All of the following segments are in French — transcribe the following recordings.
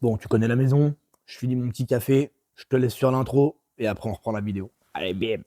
Bon, tu connais la maison, je finis mon petit café, je te laisse sur l'intro et après on reprend la vidéo. Allez, bim.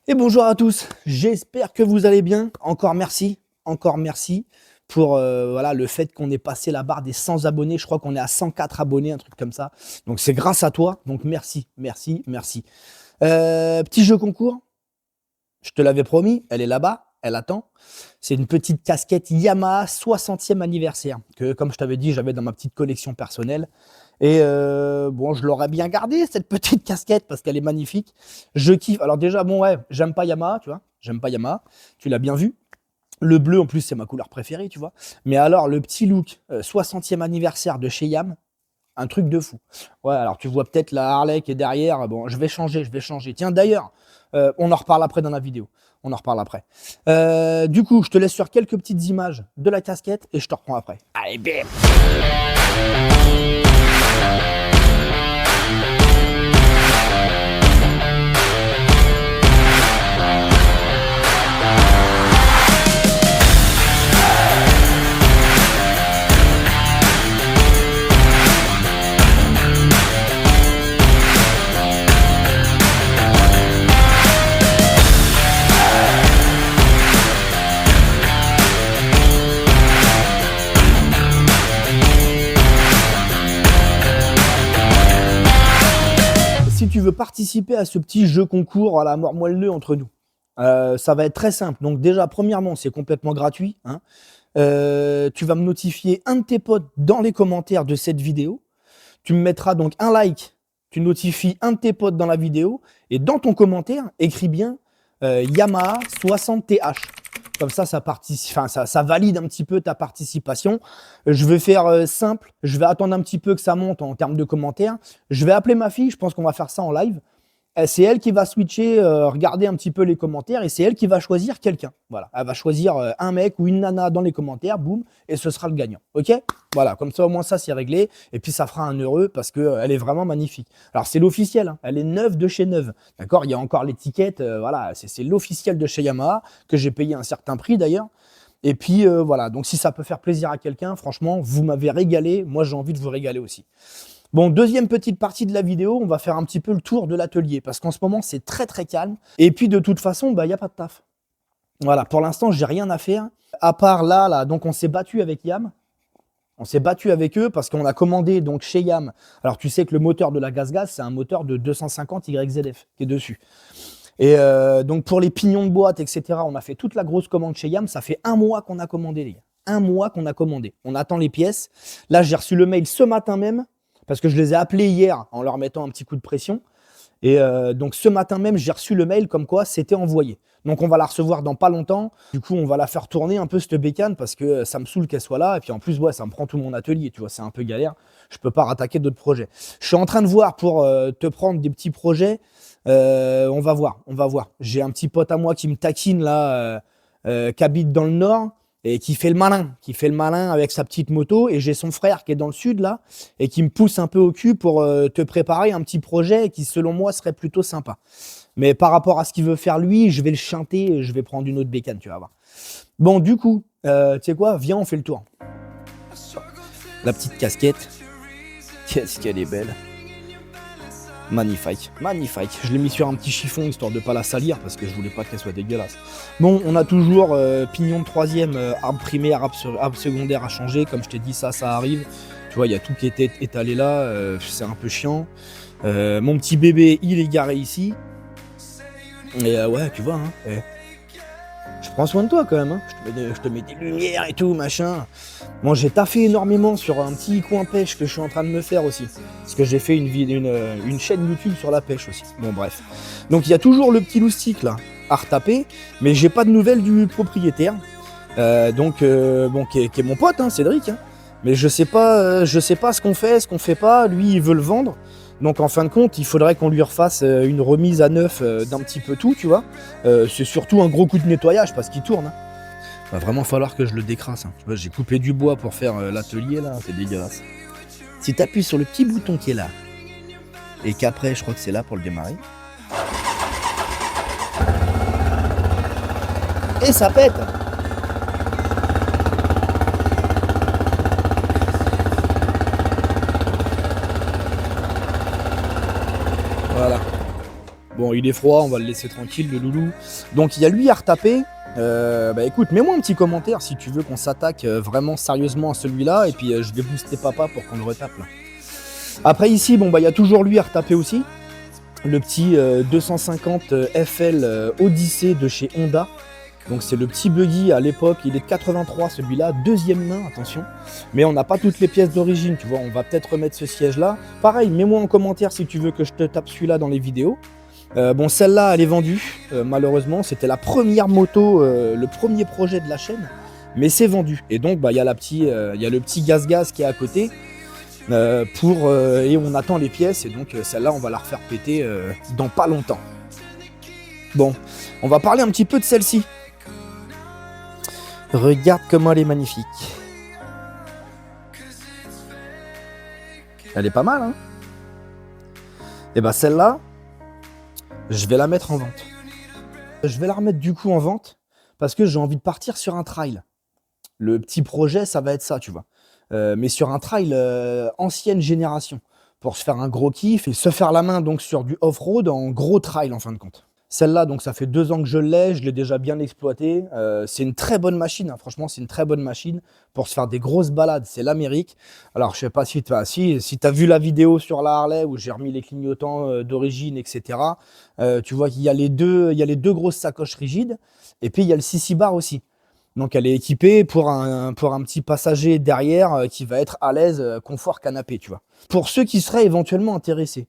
Et bonjour à tous, j'espère que vous allez bien. Encore merci pour voilà, le fait qu'on ait passé la barre des 100 abonnés. Je crois qu'on est à 104 abonnés, un truc comme ça. Donc c'est grâce à toi, donc merci. Petit jeu concours, je te l'avais promis, elle est là-bas, elle attend. C'est une petite casquette Yamaha 60e anniversaire que, comme je t'avais dit, j'avais dans ma petite collection personnelle. Et bon, je l'aurais bien gardée, cette petite casquette, parce qu'elle est magnifique. Je kiffe. Alors déjà, bon, ouais, j'aime pas Yamaha, tu vois. J'aime pas Yamaha. Tu l'as bien vu. Le bleu, en plus, c'est ma couleur préférée, tu vois. Mais alors, le petit look 60e anniversaire de chez Yam, un truc de fou. Ouais, alors tu vois peut-être la Harley qui est derrière. Bon, je vais changer. Tiens, d'ailleurs, on en reparle après dans la vidéo. On en reparle après. Du coup, je te laisse sur quelques petites images de la casquette et je te reprends après. Allez, bim! Si tu veux participer à ce petit jeu concours, voilà, mord-moi le nœud entre nous. Ça va être très simple. Donc déjà, premièrement, c'est complètement gratuit. Hein. Tu vas me notifier un de tes potes dans les commentaires de cette vidéo. Tu me mettras donc un like. Tu notifies un de tes potes dans la vidéo. Et dans ton commentaire, écris bien Yamaha 60TH. Comme ça, ça valide un petit peu ta participation. Je vais faire simple. Je vais attendre un petit peu que ça monte en termes de commentaires. Je vais appeler ma fille. Je pense qu'on va faire ça en live. C'est elle qui va switcher, regarder un petit peu les commentaires et c'est elle qui va choisir quelqu'un. Voilà, elle va choisir un mec ou une nana dans les commentaires, boum, et ce sera le gagnant. Ok? Voilà, comme ça au moins ça c'est réglé et puis ça fera un heureux parce que elle est vraiment magnifique. Alors c'est l'officiel, hein, elle est neuve de chez neuve. D'accord? Il y a encore l'étiquette, voilà, c'est l'officiel de chez Yamaha que j'ai payé un certain prix d'ailleurs. Et puis voilà, donc si ça peut faire plaisir à quelqu'un, franchement, vous m'avez régalé, moi j'ai envie de vous régaler aussi. Bon, deuxième petite partie de la vidéo, on va faire un petit peu le tour de l'atelier parce qu'en ce moment, c'est très très calme. Et puis de toute façon, bah, y a pas de taf. Voilà, pour l'instant, j'ai rien à faire. À part là, donc on s'est battu avec Yam. On s'est battu avec eux parce qu'on a commandé donc chez Yam. Alors tu sais que le moteur de la GazGaz, c'est un moteur de 250 YZF qui est dessus. Et donc pour les pignons de boîte, etc., on a fait toute la grosse commande chez Yam. Ça fait 1 mois qu'on a commandé, les gars. 1 mois qu'on a commandé. On attend les pièces. Là, j'ai reçu le mail ce matin même. Parce que je les ai appelés hier en leur mettant un petit coup de pression. Et donc ce matin même, j'ai reçu le mail comme quoi c'était envoyé. Donc on va la recevoir dans pas longtemps. Du coup, on va la faire tourner un peu cette bécane parce que ça me saoule qu'elle soit là. Et puis en plus, ouais, ça me prend tout mon atelier. Tu vois, c'est un peu galère. Je peux pas rattaquer d'autres projets. Je suis en train de voir pour te prendre des petits projets. On va voir. J'ai un petit pote à moi qui me taquine là, qui habite dans le Nord. Et qui fait le malin avec sa petite moto. Et j'ai son frère qui est dans le sud, là, et qui me pousse un peu au cul pour te préparer un petit projet qui, selon moi, serait plutôt sympa. Mais par rapport à ce qu'il veut faire lui, je vais le chanter et je vais prendre une autre bécane, tu vas voir. Bon, du coup, tu sais quoi, viens, on fait le tour. La petite casquette. Qu'est-ce qu'elle est belle. Magnifique, magnifique. Je l'ai mis sur un petit chiffon histoire de pas la salir parce que je voulais pas qu'elle soit dégueulasse. Bon, on a toujours pignon de troisième, arbre primaire, arbre secondaire à changer. Comme je t'ai dit, ça arrive. Tu vois, il y a tout qui était étalé là, c'est un peu chiant. Mon petit bébé, il est garé ici. Et ouais, tu vois, hein. Je prends soin de toi quand même, hein. Je te mets des lumières et tout, machin. Bon, j'ai taffé énormément sur un petit coin pêche que je suis en train de me faire aussi. Parce que j'ai fait une chaîne YouTube sur la pêche aussi. Bon, bref. Donc, il y a toujours le petit loustic là, à retaper. Mais j'ai pas de nouvelles du propriétaire. Bon, qui est mon pote, hein, Cédric. Hein. Mais je sais pas ce qu'on fait, ce qu'on fait pas. Lui, il veut le vendre. Donc en fin de compte, il faudrait qu'on lui refasse une remise à neuf d'un petit peu tout, tu vois. C'est surtout un gros coup de nettoyage parce qu'il tourne. Hein. Va vraiment falloir que je le décrasse. Hein. Tu vois, j'ai coupé du bois pour faire l'atelier là, c'est dégueulasse. Si tu appuies sur le petit bouton qui est là, et qu'après, je crois que c'est là pour le démarrer. Et ça pète! Voilà. Bon, il est froid, on va le laisser tranquille, le loulou. Donc, il y a lui à retaper. Bah écoute, mets-moi un petit commentaire si tu veux qu'on s'attaque vraiment sérieusement à celui-là. Et puis, je vais booster papa pour qu'on le retape là. Après, ici, bon, bah, il y a toujours lui à retaper aussi. Le petit 250 FL Odyssey de chez Honda. Donc c'est le petit buggy à l'époque, il est de 83 celui-là, deuxième main, attention. Mais on n'a pas toutes les pièces d'origine, tu vois, on va peut-être remettre ce siège-là. Pareil, mets-moi en commentaire si tu veux que je te tape celui-là dans les vidéos. Bon, celle-là, elle est vendue, malheureusement. C'était la première moto, le premier projet de la chaîne, mais c'est vendu. Et donc, bah, il y a le petit gaz-gaz qui est à côté, et on attend les pièces. Et donc, celle-là, on va la refaire péter dans pas longtemps. Bon, on va parler un petit peu de celle-ci. Regarde comment elle est magnifique. Elle est pas mal, hein? Et bah celle-là, je vais la mettre en vente. Je vais la remettre du coup en vente parce que j'ai envie de partir sur un trail. Le petit projet, ça va être ça, tu vois. Mais sur un trail ancienne génération. Pour se faire un gros kiff et se faire la main donc sur du off-road en gros trail en fin de compte. Celle-là, donc ça fait 2 ans que je l'ai déjà bien exploitée. C'est une très bonne machine, hein. Franchement, c'est une très bonne machine pour se faire des grosses balades. C'est l'Amérique. Alors, je sais pas si tu as vu la vidéo sur la Harley où j'ai remis les clignotants d'origine, etc. Tu vois qu'il y a les deux grosses sacoches rigides et puis il y a le CC bar aussi. Donc, elle est équipée pour un petit passager derrière qui va être à l'aise, confort canapé, tu vois. Pour ceux qui seraient éventuellement intéressés.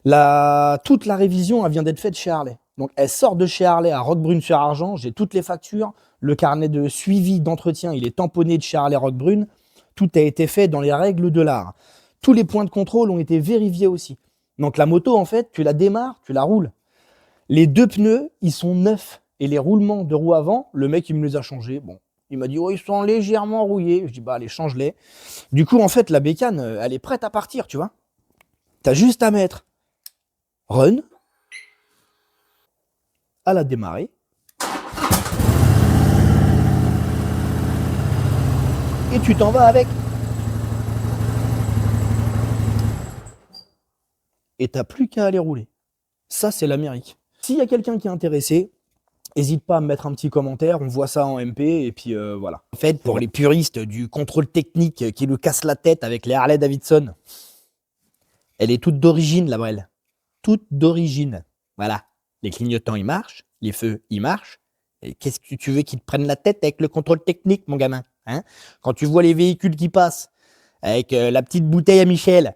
Toute la révision, elle vient d'être faite chez Harley. Donc, elle sort de chez Harley à Roquebrune-sur-Argent. J'ai toutes les factures. Le carnet de suivi d'entretien, il est tamponné de chez Harley Roquebrune. Tout a été fait dans les règles de l'art. Tous les points de contrôle ont été vérifiés aussi. Donc, la moto, en fait, tu la démarres, tu la roules. Les 2 pneus, ils sont neufs. Et les roulements de roues avant, le mec, il me les a changés. Bon, il m'a dit, oh, ils sont légèrement rouillés. Je dis, bah, allez, change-les. Du coup, en fait, la bécane, elle est prête à partir, tu vois. T'as juste à mettre run, à la démarrer. Et tu t'en vas avec. Et t'as plus qu'à aller rouler. Ça, c'est l'Amérique. S'il y a quelqu'un qui est intéressé, n'hésite pas à me mettre un petit commentaire, on voit ça en MP, et puis voilà. En fait, pour les puristes du contrôle technique qui nous casse la tête avec les Harley Davidson, elle est toute d'origine, la brelle. Toute d'origine. Voilà. Les clignotants, ils marchent. Les feux, ils marchent. Et qu'est-ce que tu veux qu'ils te prennent la tête avec le contrôle technique, mon gamin, hein? Quand tu vois les véhicules qui passent avec la petite bouteille à Michel,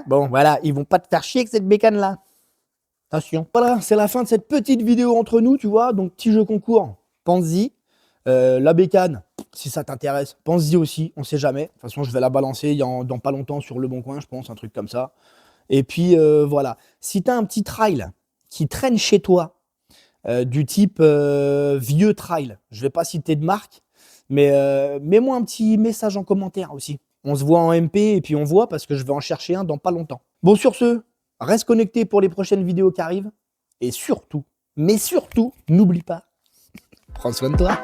bon, voilà, ils vont pas te faire chier avec cette bécane-là. Attention. Voilà, c'est la fin de cette petite vidéo entre nous, tu vois. Donc, petit jeu concours. Pense-y. La bécane, si ça t'intéresse, pense-y aussi. On sait jamais. De toute façon, je vais la balancer dans pas longtemps sur Le Bon Coin, je pense, un truc comme ça. Et puis voilà, si tu as un petit trail qui traîne chez toi, du type vieux trail, je ne vais pas citer de marque, mais mets-moi un petit message en commentaire aussi. On se voit en MP et puis on voit parce que je vais en chercher un dans pas longtemps. Bon, sur ce, reste connecté pour les prochaines vidéos qui arrivent. Et surtout, mais surtout, n'oublie pas, prends soin de toi.